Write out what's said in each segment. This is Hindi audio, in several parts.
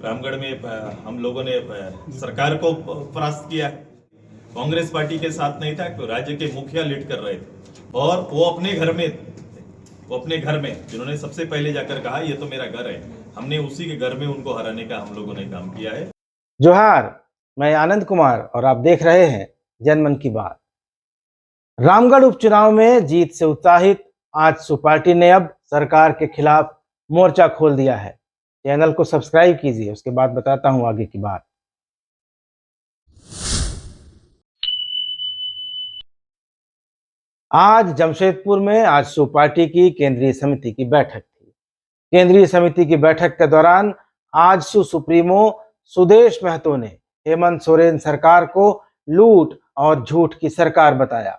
रामगढ़ में हम लोगों ने सरकार को परास्त किया है। कांग्रेस पार्टी के साथ नहीं था, राज्य के मुखिया लीड कर रहे थे और वो अपने घर में जिन्होंने सबसे पहले जाकर कहा ये तो मेरा घर है, हमने उसी के घर में उनको हराने का हम लोगों ने काम किया है। जोहार, मैं आनंद कुमार और आप देख रहे हैं जनमन की बात। रामगढ़ उपचुनाव में जीत से उत्साहित आजसू पार्टी ने अब सरकार के खिलाफ मोर्चा खोल दिया है। चैनल को सब्सक्राइब कीजिए, उसके बाद बताता हूं आगे की बात। आज जमशेदपुर में आजसू पार्टी की केंद्रीय समिति की बैठक थी। केंद्रीय समिति की बैठक के दौरान आजसू सुप्रीमो सुदेश महतो ने हेमंत सोरेन सरकार को लूट और झूठ की सरकार बताया।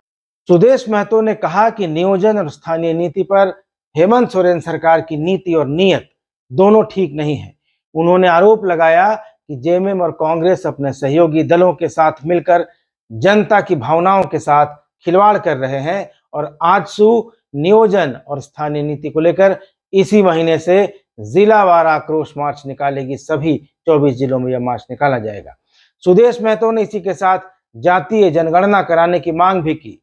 सुदेश महतो ने कहा कि नियोजन और स्थानीय नीति पर हेमंत सोरेन सरकार की नीति और नीयत दोनों ठीक नहीं है। उन्होंने आरोप लगाया कि जेएमएम और कांग्रेस अपने सहयोगी दलों के साथ मिलकर जनता की भावनाओं के साथ खिलवाड़ कर रहे हैं और आजसू नियोजन और स्थानीय नीति को लेकर इसी महीने से जिलावार आक्रोश मार्च निकालेगी। सभी 24 जिलों में यह मार्च निकाला जाएगा। सुदेश महतो ने इसी के साथ जातीय जनगणना कराने की मांग भी की।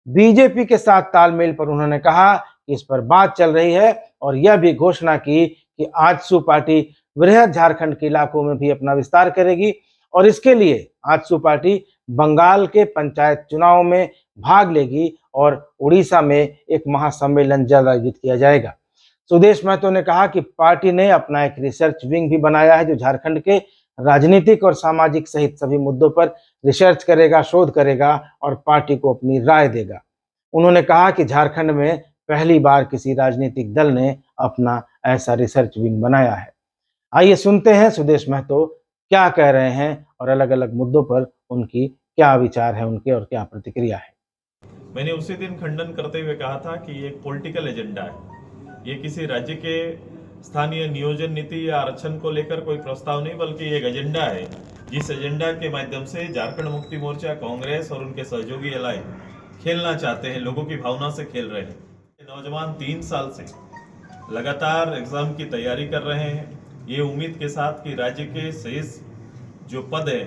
बीजेपी के साथ तालमेल पर उन्होंने कहा कि इस पर बात चल रही है और यह भी घोषणा की कि आजसू पार्टी वृहद झारखंड के इलाकों में भी अपना विस्तार करेगी और इसके लिए आजसू पार्टी बंगाल के पंचायत चुनाव में भाग लेगी और उड़ीसा में एक महासम्मेलन जल्द आयोजित किया जाएगा। सुदेश महतो ने कहा कि पार्टी ने अपना एक रिसर्च विंग भी बनाया है जो झारखंड के राजनीतिक और सामाजिक सहित सभी मुद्दों पर रिसर्च करेगा, शोध करेगा और पार्टी को अपनी राय देगा। उन्होंने कहा कि झारखंड में पहली बार किसी राजनीतिक दल ने अपना ऐसा रिसर्च विंग बनाया है। आइए सुनते हैं सुदेश महतो क्या कह रहे हैं और अलग अलग मुद्दों पर उनकी क्या विचार है उनके और क्या प्रतिक्रिया है। मैंने उसी दिन खंडन करते हुए कहा था कि ये एक पॉलिटिकल एजेंडा है, ये किसी राज्य के स्थानीय नियोजन नीति या आरक्षण को लेकर कोई प्रस्ताव नहीं, बल्कि एक एजेंडा है जिस एजेंडा के माध्यम से झारखंड मुक्ति मोर्चा, कांग्रेस और उनके सहयोगी एलाई खेलना चाहते हैं, लोगों की भावना से खेल रहे हैं। नौजवान 3 साल से लगातार एग्जाम की तैयारी कर रहे हैं, ये उम्मीद के साथ कि राज्य के शेष जो पद है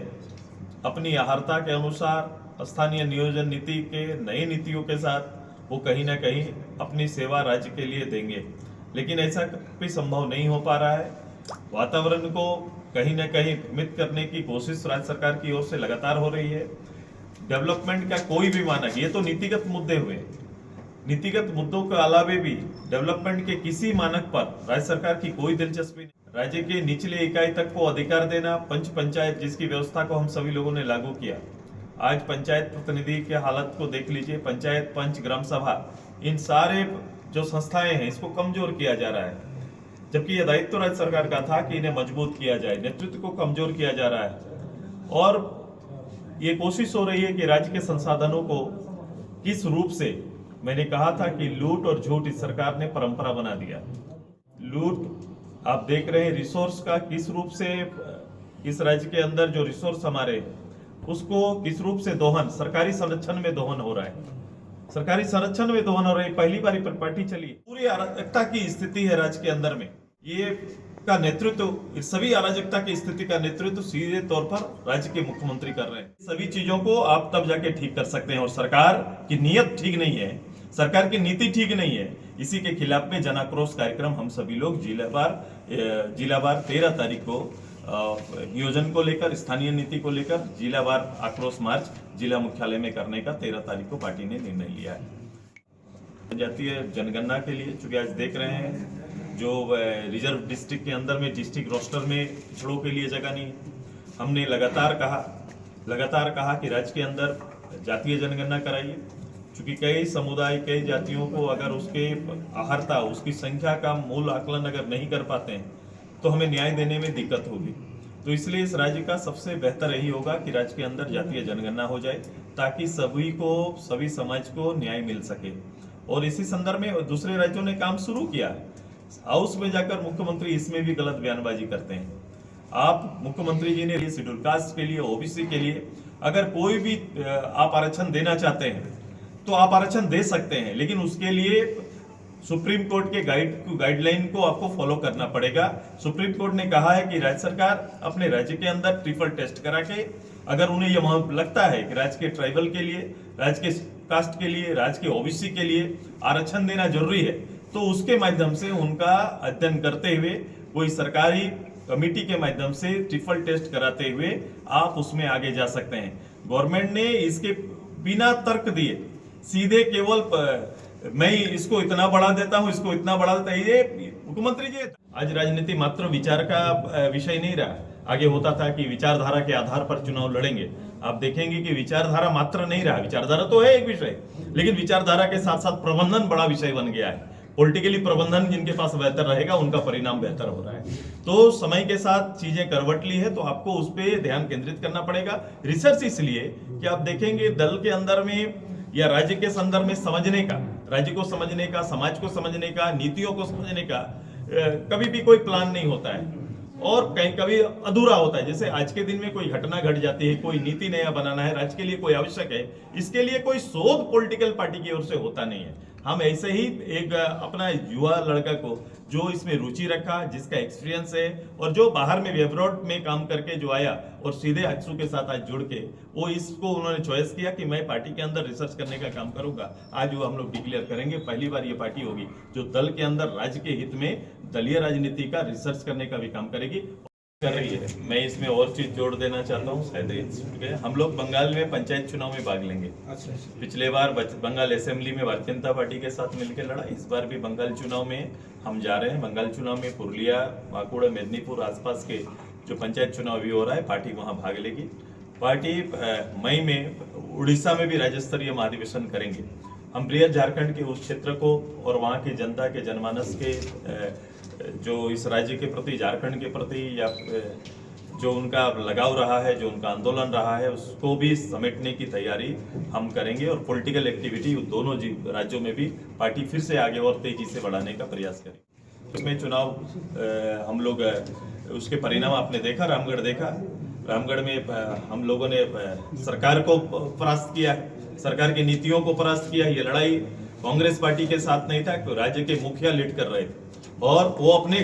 अपनी अहर्ता के अनुसार स्थानीय नियोजन नीति के नई नीतियों के साथ वो कहीं ना कहीं अपनी सेवा राज्य के लिए देंगे, लेकिन ऐसा भी संभव नहीं हो पा रहा है। वातावरण को कहीं ना कहीं मित करने की कोशिश राज्य सरकार की ओर से लगातार हो रही है। डेवलपमेंट का कोई भी मानक, ये तो नीतिगत मुद्दे हुए, नीतिगत मुद्दों के अलावे भी डेवलपमेंट के किसी मानक पर राज्य सरकार की कोई दिलचस्पी नहीं। राज्य के निचले इकाई तक को अधिकार देना, पंच पंचायत जिसकी व्यवस्था को हम सभी लोगों ने लागू किया। आज पंचायत प्रतिनिधि के हालत को देख लीजिए, पंचायत, पंच, ग्राम सभा, इन सारे जो संस्थाएं हैं इसको कमजोर किया जा रहा है, जबकि यह दायित्व राज्य सरकार का था कि इन्हें मजबूत किया जाए। नेतृत्व को कमजोर किया जा रहा है और ये कोशिश हो रही है कि राज्य के संसाधनों को किस रूप से, मैंने कहा था कि लूट और झूठ इस सरकार ने परंपरा बना दिया। लूट आप देख रहे हैं, रिसोर्स का किस रूप से इस राज्य के अंदर जो रिसोर्स हमारे, उसको किस रूप से दोहन, सरकारी संरक्षण में दोहन हो रहा है, सरकारी संरक्षण में दोहन हो रहा है। पहली बार पर पार्टी चली, पूरी अराजकता की स्थिति है राज्य के अंदर में। ये का नेतृत्व, सभी अराजकता की स्थिति का नेतृत्व सीधे तौर पर राज्य के मुख्यमंत्री कर रहे हैं। सभी चीजों को आप तब जाके ठीक कर सकते हैं और सरकार की नीयत ठीक नहीं है, सरकार की नीति ठीक नहीं है। इसी के खिलाफ में जन आक्रोश कार्यक्रम हम सभी लोग जिलावार 13 तारीख को नियोजन को लेकर, स्थानीय नीति को लेकर जिलावार आक्रोश मार्च जिला मुख्यालय में करने का 13 तारीख को पार्टी ने निर्णय लिया है। जातीय जनगणना के लिए, चूंकि आज देख रहे हैं जो रिजर्व डिस्ट्रिक्ट के अंदर में डिस्ट्रिक्ट रोस्टर में पिछड़ों के लिए जगह नहीं, हमने लगातार कहा कि राज्य के अंदर जातीय जनगणना कराइए, क्योंकि कई समुदाय, कई जातियों को अगर उसके अहर्ता, उसकी संख्या का मूल आकलन अगर नहीं कर पाते हैं तो हमें न्याय देने में दिक्कत होगी। तो इसलिए इस राज्य का सबसे बेहतर यही होगा कि राज्य के अंदर जातीय जनगणना हो जाए, ताकि सभी को, सभी समाज को न्याय मिल सके। और इसी संदर्भ में दूसरे राज्यों ने काम शुरू किया। हाउस में जाकर मुख्यमंत्री इसमें भी गलत बयानबाजी करते हैं। आप मुख्यमंत्री जी ने शेड्यूल कास्ट के लिए, ओबीसी के लिए अगर कोई भी आप आरक्षण देना चाहते हैं तो आप आरक्षण दे सकते हैं, लेकिन उसके लिए सुप्रीम कोर्ट के गाइडलाइन को आपको फॉलो करना पड़ेगा। सुप्रीम कोर्ट ने कहा है कि राज्य सरकार अपने राज्य के अंदर ट्रिपल टेस्ट करा के, अगर उन्हें यह लगता है कि राज्य के ट्राइबल के लिए, राज्य के कास्ट के लिए, राज्य के ओबीसी के लिए आरक्षण देना जरूरी है, तो उसके माध्यम से उनका अध्ययन करते हुए कोई सरकारी कमेटी के माध्यम से ट्रिपल टेस्ट कराते हुए आप उसमें आगे जा सकते हैं। गवर्नमेंट ने इसके बिना तर्क दिए सीधे केवल मैं इसको इतना बढ़ा देता हूं, इसको इतना बढ़ा देता है, ये मुख्यमंत्री जी। आज राजनीति मात्र विचार का विषय नहीं रहा। आगे होता था कि विचारधारा के आधार पर चुनाव लड़ेंगे। आप देखेंगे कि विचारधारा मात्र नहीं रहा। विचारधारा तो है एक विषय, लेकिन विचारधारा के साथ साथ प्रबंधन बड़ा विषय बन गया है। पॉलिटिकली प्रबंधन जिनके पास बेहतर रहेगा उनका परिणाम बेहतर हो रहा है। तो समय के साथ चीजें करवट ली है, तो आपको उस पर ध्यान केंद्रित करना पड़ेगा। रिसर्च इसलिए कि आप देखेंगे दल के अंदर में या राज्य के संदर्भ में समझने का, राज्य को समझने का, समाज को समझने का, नीतियों को समझने का कभी भी कोई प्लान नहीं होता है और कहीं कभी अधूरा होता है। जैसे आज के दिन में कोई घटना घट जाती है, कोई नीति नया बनाना है, राज्य के लिए कोई आवश्यक है, इसके लिए कोई शोध पॉलिटिकल पार्टी की ओर से होता नहीं है। हम ऐसे ही एक अपना युवा लड़का को जो इसमें रुचि रखा, जिसका एक्सपीरियंस है और जो बाहर में वेबरोड में काम करके जो आया और सीधे आजसू के साथ आज जुड़ के वो इसको उन्होंने चॉइस किया कि मैं पार्टी के अंदर रिसर्च करने का काम करूंगा। आज वो हम लोग डिक्लेयर करेंगे, पहली बार ये पार्टी होगी जो दल के अंदर राज्य के हित में दलीय राजनीति का रिसर्च करने का भी काम करेगी, कर रही है। मैं इसमें और चीज जोड़ देना चाहता हूँ, शायद हम लोग बंगाल में पंचायत चुनाव में भाग लेंगे। पिछले बार बंगाल असेंबली में भारतीय जनता पार्टी के साथ मिलकर लड़ा, इस बार भी बंगाल चुनाव में हम जा रहे हैं। बंगाल चुनाव में पुरुलिया, बांकुड़ा, मेदिनीपुर आसपास के जो पंचायत चुनाव भी हो रहा है, पार्टी वहां भाग लेगी। पार्टी मई में उड़ीसा में भी राज्य स्तरीय महाधिवेशन करेंगे। हम बृहद झारखंड के उस क्षेत्र को और वहाँ की जनता के जनमानस के जो इस राज्य के प्रति, झारखंड के प्रति या जो उनका लगाव रहा है, जो उनका आंदोलन रहा है, उसको भी समेटने की तैयारी हम करेंगे और पॉलिटिकल एक्टिविटी दोनों राज्यों में भी पार्टी फिर से आगे और तेजी से बढ़ाने का प्रयास करेंगे। उसमें चुनाव हम लोग उसके परिणाम आपने देखा, रामगढ़ देखा। रामगढ़ में हम लोगों ने सरकार को परास्त किया, सरकार की नीतियों को परास्त किया। ये लड़ाई कांग्रेस पार्टी के साथ नहीं था, राज्य के मुखिया लीड कर रहे थे और वो अपने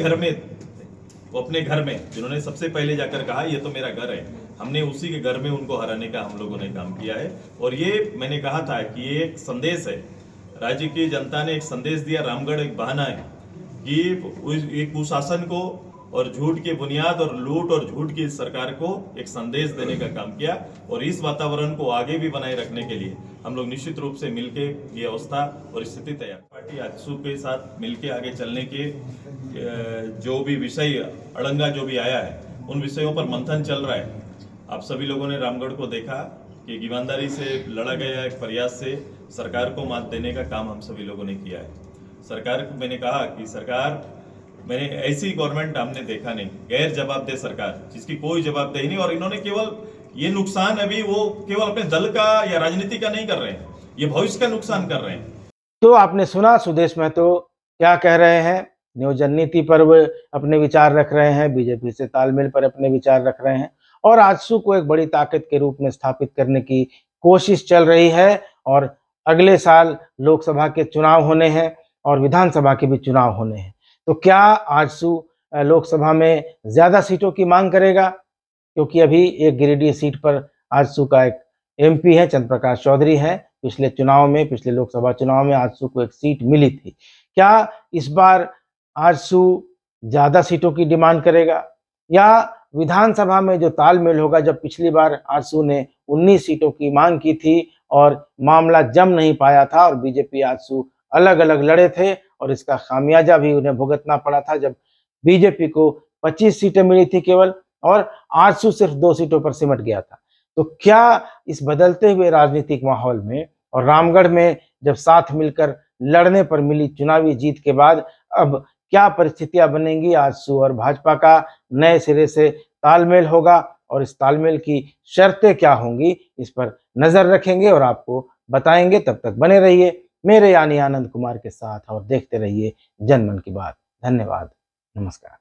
घर में जिन्होंने सबसे पहले जाकर कहा ये तो मेरा घर है, हमने उसी के घर में उनको हराने का हम लोगों ने काम किया है। और ये मैंने कहा था कि ये एक संदेश है, राज्य की जनता ने एक संदेश दिया। रामगढ़ एक बहाना है कि एक कुशासन को और झूठ की बुनियाद और लूट और झूठ की सरकार को एक संदेश देने का काम किया। और इस वातावरण को आगे भी बनाए रखने के लिए हम लोग निश्चित रूप से मिलके ये अवस्था और स्थिति तैयार, पार्टी आजसू के साथ मिलके आगे चलने के जो भी विषय अड़ंगा जो भी आया है, उन विषयों पर मंथन चल रहा है। आप सभी लोगों ने रामगढ़ को देखा कि ईमानदारी से लड़ा गया एक प्रयास से सरकार को मात देने का काम हम सभी लोगों ने किया है। सरकार को मैंने कहा कि सरकार, मैंने ऐसी गवर्नमेंट हमने देखा नहीं, गैर जवाबदेह सरकार जिसकी कोई जवाबदेही नहीं। और इन्होंने केवल ये नुकसान अभी वो केवल अपने दल का या राजनीति का नहीं कर रहे हैं, ये भविष्य का नुकसान कर रहे हैं। तो आपने सुना सुदेश महतो क्या कह रहे हैं। नियोजन नीति पर वे अपने विचार रख रहे हैं, बीजेपी से तालमेल पर अपने विचार रख रहे हैं और आजसू को एक बड़ी ताकत के रूप में स्थापित करने की कोशिश चल रही है। और अगले साल लोकसभा के चुनाव होने हैं और विधानसभा के भी चुनाव होने हैं, तो क्या आजसू लोकसभा में ज्यादा सीटों की मांग करेगा? क्योंकि अभी एक गिरिडीह सीट पर आजसू का एक एमपी है, चंद्र प्रकाश चौधरी है। पिछले चुनाव में, पिछले लोकसभा चुनाव में आजसू को एक सीट मिली थी। क्या इस बार आजसू ज्यादा सीटों की डिमांड करेगा या विधानसभा में जो तालमेल होगा? जब पिछली बार आजसू ने 19 सीटों की मांग की थी और मामला जम नहीं पाया था और बीजेपी आजसू अलग अलग लड़े थे और इसका खामियाजा भी उन्हें भुगतना पड़ा था, जब बीजेपी को 25 सीटें मिली थी केवल और आजसू सिर्फ 2 सीटों पर सिमट गया था। तो क्या इस बदलते हुए राजनीतिक माहौल में और रामगढ़ में जब साथ मिलकर लड़ने पर मिली चुनावी जीत के बाद अब क्या परिस्थितियां बनेंगी? आजसू और भाजपा का नए सिरे से तालमेल होगा और इस तालमेल की शर्तें क्या होंगी, इस पर नजर रखेंगे और आपको बताएंगे। तब तक बने रहिए मेरे यानी आनंद कुमार के साथ और देखते रहिए जनमन की बात। धन्यवाद, नमस्कार।